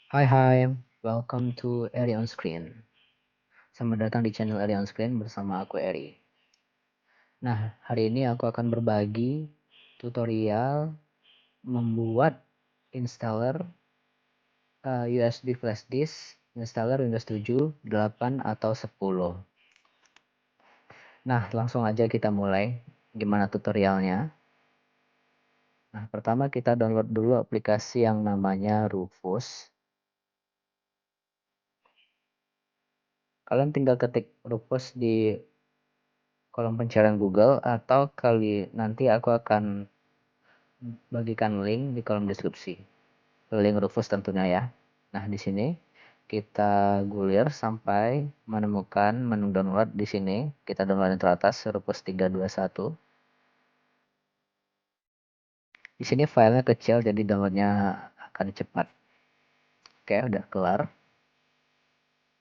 Hai, welcome to Eri on Screen. Selamat datang di channel Eri on Screen bersama aku Eri. Nah, hari ini aku akan berbagi tutorial membuat installer USB flash disk, installer Windows 7, 8, atau 10. Nah, langsung aja kita mulai. Gimana tutorialnya? Nah, pertama kita download dulu aplikasi yang namanya Rufus. Kalian tinggal ketik Rufus di kolom pencarian Google atau nanti aku akan bagikan link di kolom deskripsi. Link Rufus tentunya ya. Nah, di sini kita gulir sampai menemukan menu download. Di sini kita download yang teratas Rufus 321. Di sini filenya kecil jadi downloadnya akan cepat. Oke, udah kelar.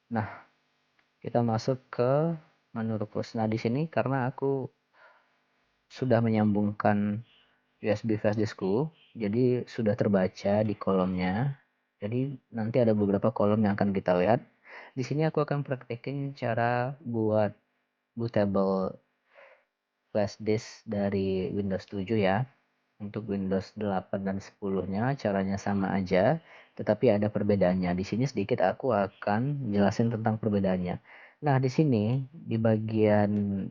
Nah, kita masuk ke menu Rufus. Nah, di sini karena aku sudah menyambungkan USB flash diskku, jadi sudah terbaca di kolomnya. Jadi nanti ada beberapa kolom yang akan kita lihat. Di sini aku akan praktekin cara buat bootable flash disk dari Windows 7 ya. Untuk Windows 8 dan 10-nya caranya sama aja, tetapi ada perbedaannya. Di sini sedikit aku akan jelasin tentang perbedaannya. Nah, di sini di bagian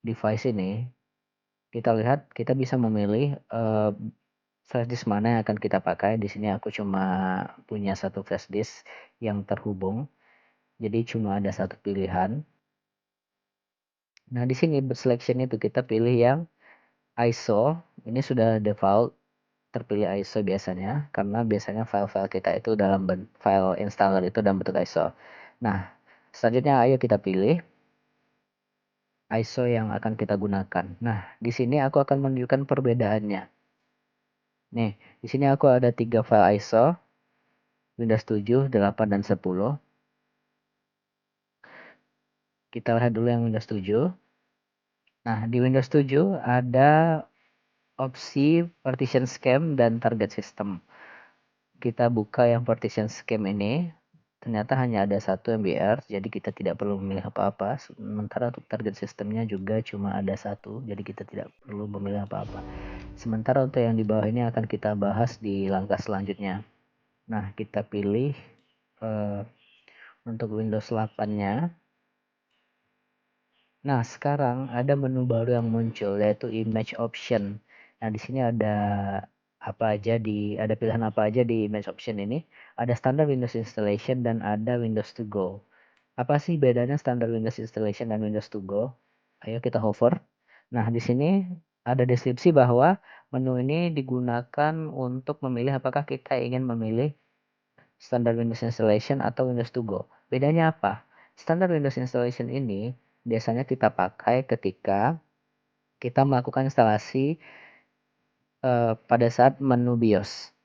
device ini kita lihat kita bisa memilih flash disk mana yang akan kita pakai. Di sini aku cuma punya satu flash disk yang terhubung, jadi cuma ada satu pilihan. Nah, di sini selection itu kita pilih yang ISO. Ini sudah default terpilih ISO biasanya, karena biasanya file-file kita itu file installer itu dalam bentuk ISO. Nah, selanjutnya ayo kita pilih ISO yang akan kita gunakan. Nah, di sini aku akan menunjukkan perbedaannya. Nih, di sini aku ada 3 file ISO, Windows 7, 8, dan 10. Kita lihat dulu yang Windows 7. Nah, di Windows 7 ada opsi partition scheme dan target system. Kita buka yang partition scheme ini, ternyata hanya ada 1 MBR, jadi kita tidak perlu memilih apa-apa. Sementara untuk target sistemnya juga cuma ada 1, jadi kita tidak perlu memilih apa-apa. Sementara untuk yang di bawah ini akan kita bahas di langkah selanjutnya. Nah, kita pilih untuk Windows 8-nya. Nah, sekarang ada menu baru yang muncul yaitu image option. Nah, di sini ada pilihan apa aja di image option ini? Ada standard Windows installation dan ada Windows to go. Apa sih bedanya standard Windows installation dan Windows to go? Ayo kita hover. Nah, di sini ada deskripsi bahwa menu ini digunakan untuk memilih apakah kita ingin memilih standard Windows installation atau Windows to go. Bedanya apa? Standard Windows installation ini biasanya kita pakai ketika kita melakukan instalasi pada saat menu BIOS.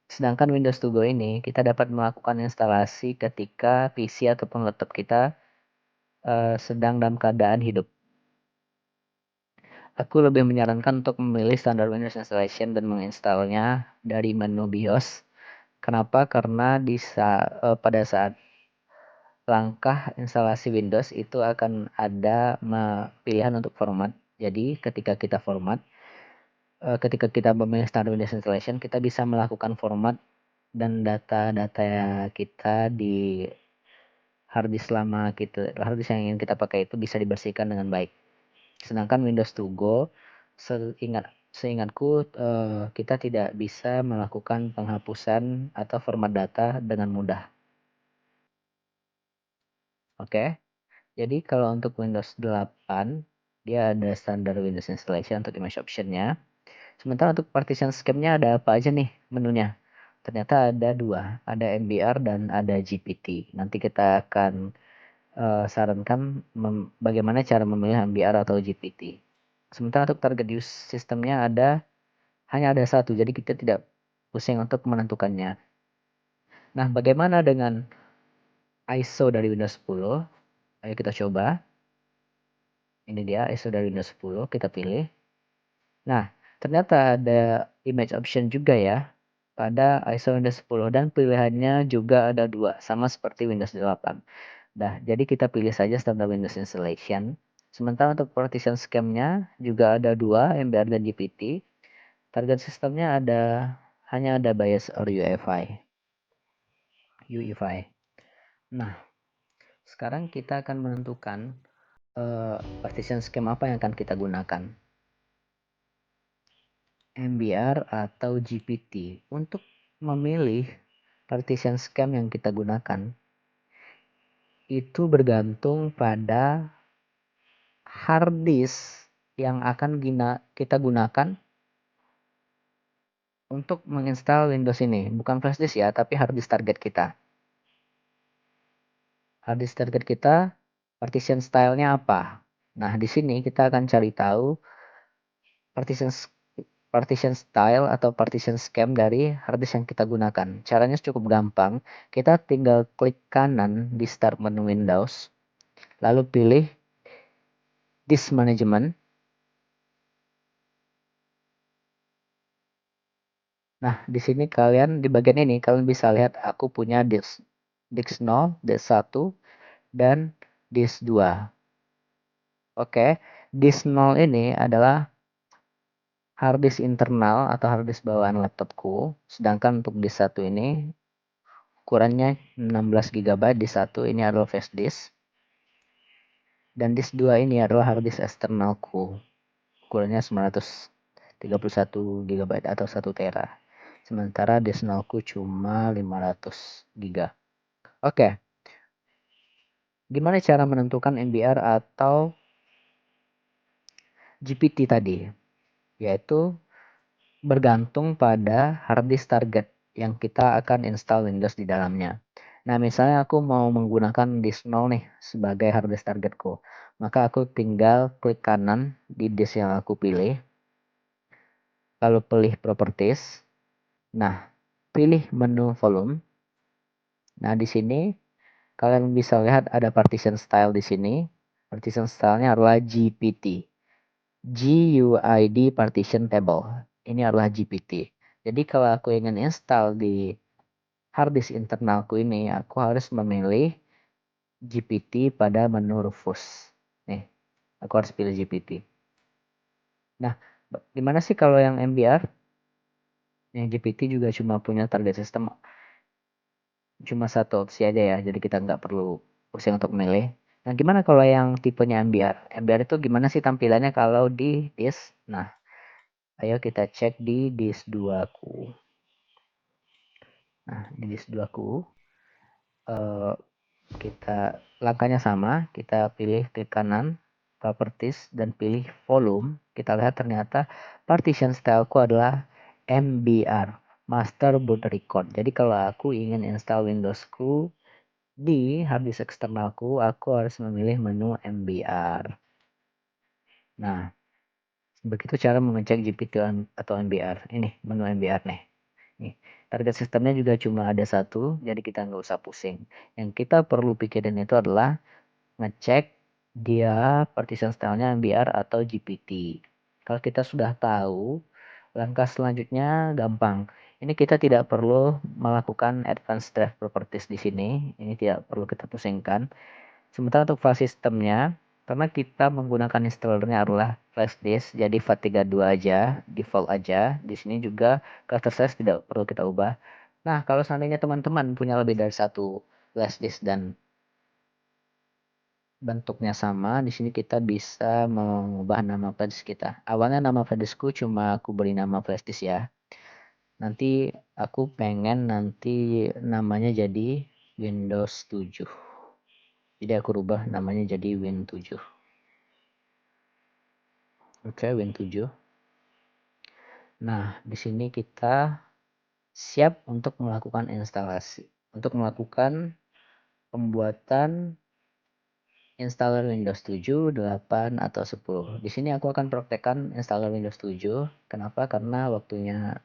Sedangkan Windows to go ini kita dapat melakukan instalasi ketika PC ataupun laptop kita sedang dalam keadaan hidup. Aku lebih menyarankan untuk memilih standard Windows installation dan menginstalnya dari menu BIOS. Kenapa? Karena pada saat langkah instalasi Windows itu akan ada pilihan untuk format. Jadi ketika kita memilih standard Windows installation, kita bisa melakukan format dan data-data kita di harddisk yang ingin kita pakai itu bisa dibersihkan dengan baik. Sedangkan Windows to go, seingatku kita tidak bisa melakukan penghapusan atau format data dengan mudah. Oke. Jadi kalau untuk Windows 8, dia ada standar Windows installation untuk image option-nya. Sementara untuk partition scheme-nya ada apa aja nih menunya? Ternyata ada 2, ada MBR dan ada GPT. Nanti kita akan sarankan bagaimana cara memilih MBR atau GPT. Sementara untuk target use sistemnya hanya ada 1, jadi kita tidak pusing untuk menentukannya. Nah, bagaimana dengan ISO dari Windows 10? Ayo kita coba. Ini dia ISO dari Windows 10, kita pilih. Nah, ternyata ada image option juga ya. pada ISO Windows 10 dan pilihannya juga ada 2 sama seperti Windows 8. Nah, jadi kita pilih saja standar Windows installation. Sementara untuk partition scheme-nya juga ada 2, MBR dan GPT. Target sistemnya hanya ada BIOS or UEFI. Nah, sekarang kita akan menentukan partition scheme apa yang akan kita gunakan. MBR atau GPT. Untuk memilih partition scheme yang kita gunakan, itu bergantung pada hard disk yang akan kita gunakan untuk menginstal Windows ini. Bukan flash disk ya, tapi hard disk target kita. Hard disk target kita, partition style-nya apa? Nah, di sini kita akan cari tahu partition style atau partition scheme dari hard disk yang kita gunakan. Caranya cukup gampang. Kita tinggal klik kanan di start menu Windows, lalu pilih disk management. Nah, di sini di bagian ini kalian bisa lihat aku punya disk 0, disk 1, dan disk 2. Oke, disk 0 ini adalah hard disk internal atau hard disk bawaan laptopku. Sedangkan untuk disk 1 ini ukurannya 16 GB, disk 1 ini adalah flash disk. Dan disk 2 ini adalah hard disk eksternalku. Ukurannya 931 GB atau 1 tera. Sementara disk 0 ku cuma 500 GB. Oke. Gimana cara menentukan MBR atau GPT tadi? Yaitu bergantung pada hard disk target yang kita akan install Windows di dalamnya. Nah, misalnya aku mau menggunakan disk 0 nih sebagai hard disk targetku. Maka aku tinggal klik kanan di disk yang aku pilih. Lalu pilih properties. Nah, pilih menu volume. Nah, di sini kalian bisa lihat ada partition style di sini. Partition style-nya adalah GPT. GUID partition table. Ini adalah GPT. Jadi kalau aku ingin install di hard disk internalku ini, aku harus memilih GPT pada menu Rufus. Nih, aku harus pilih GPT. Nah, gimana sih kalau yang MBR? Yang GPT juga cuma punya target system cuma satu opsi aja ya, jadi kita nggak perlu pusing untuk milih. Nah, gimana kalau yang tipenya MBR? MBR itu gimana sih tampilannya kalau di disk? Nah, ayo kita cek di disk 2 ku. Nah, di disk 2 ku, kita langkahnya sama, kita pilih klik kanan, properties, dan pilih volume. Kita lihat ternyata partition style ku adalah MBR, Master Boot Record. Jadi kalau aku ingin install Windowsku di hard disk eksternalku, aku harus memilih menu MBR. Nah, begitu cara mengecek GPT atau MBR. Ini menu MBR nih. Nih, target sistemnya juga cuma ada satu, jadi kita nggak usah pusing. Yang kita perlu pikirin itu adalah ngecek dia partition style-nya MBR atau GPT. Kalau kita sudah tahu, langkah selanjutnya gampang. Ini kita tidak perlu melakukan advanced drive properties di sini. Ini tidak perlu kita pusingkan. Sementara untuk file sistemnya, karena kita menggunakan installernya adalah flash disk, jadi FAT32 aja, default aja. Di sini juga cluster size tidak perlu kita ubah. Nah, kalau seandainya teman-teman punya lebih dari satu flash disk dan bentuknya sama, di sini kita bisa mengubah nama flash disk kita. Awalnya nama flash diskku cuma aku beri nama flash disk ya. Nanti aku pengen namanya jadi Windows 7. Jadi aku rubah namanya jadi Win 7. Oke, Win 7. Nah, di sini kita siap untuk melakukan instalasi. Untuk melakukan pembuatan installer Windows 7, 8, atau 10. Di sini aku akan praktekkan installer Windows 7. Kenapa? Karena waktunya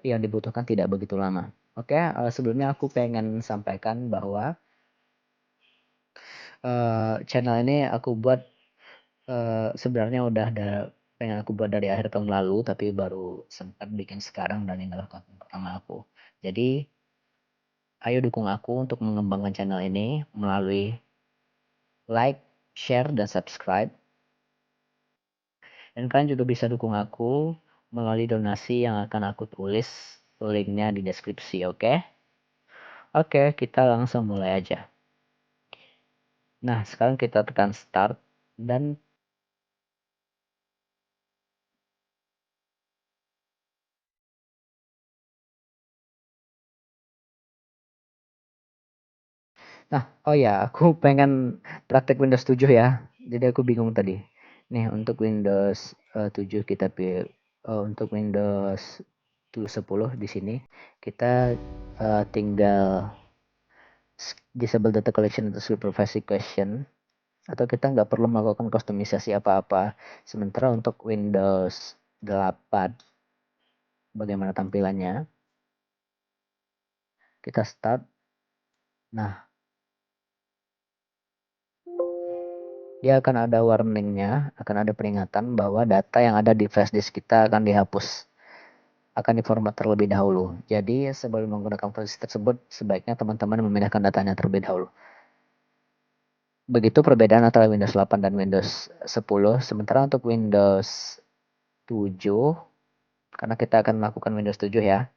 yang dibutuhkan tidak begitu lama. Oke, sebelumnya aku pengen sampaikan bahwa channel ini aku buat sebenarnya udah ada pengen aku buat dari akhir tahun lalu, tapi baru sempat bikin sekarang dan ini adalah konten pertama aku. Jadi, ayo dukung aku untuk mengembangkan channel ini melalui like, share, dan subscribe. Dan kalian juga bisa dukung aku melalui donasi yang akan aku tulis linknya di deskripsi, oke? Oke, kita langsung mulai aja. Nah, sekarang kita tekan start dan nah, oh ya, aku pengen praktek Windows 7 ya. Jadi aku bingung tadi. Nih, untuk Windows 7 kita pilih untuk Windows 10 di sini kita tinggal disable data collection atau supervised question, atau kita nggak perlu melakukan kustomisasi apa-apa. Sementara untuk Windows 8 bagaimana tampilannya? Kita start. Nah, dia akan ada warningnya, akan ada peringatan bahwa data yang ada di flash disk kita akan dihapus, akan diformat terlebih dahulu. Jadi sebelum menggunakan flash disk tersebut, sebaiknya teman-teman memindahkan datanya terlebih dahulu. Begitu perbedaan antara Windows 8 dan Windows 10. Sementara untuk Windows 7, karena kita akan melakukan Windows 7 ya.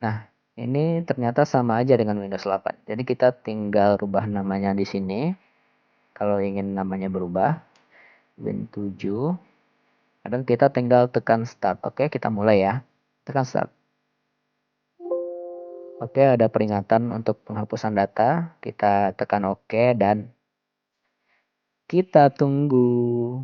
Nah, ini ternyata sama aja dengan Windows 8. Jadi kita tinggal rubah namanya di sini. Kalau ingin namanya berubah, Win 7. Dan kita tinggal tekan start. Oke, kita mulai ya. Tekan start. Oke, ada peringatan untuk penghapusan data. Kita tekan oke dan kita tunggu.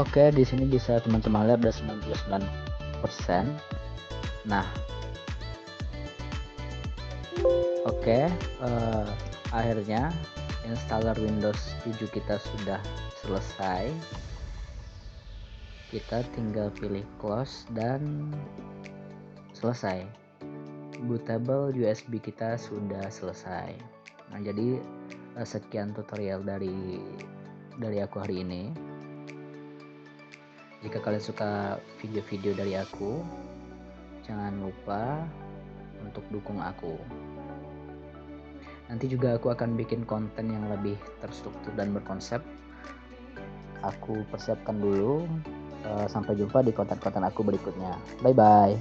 Oke, di sini bisa teman-teman lihat ada 99%. Nah, oke, akhirnya installer Windows 7 kita sudah selesai. Kita tinggal pilih close dan selesai. Bootable USB kita sudah selesai. Nah, jadi sekian tutorial dari aku hari ini. Jika kalian suka video-video dari aku, jangan lupa untuk dukung aku. Nanti juga aku akan bikin konten yang lebih terstruktur dan berkonsep. Aku persiapkan dulu. Sampai jumpa di konten-konten aku berikutnya. Bye bye.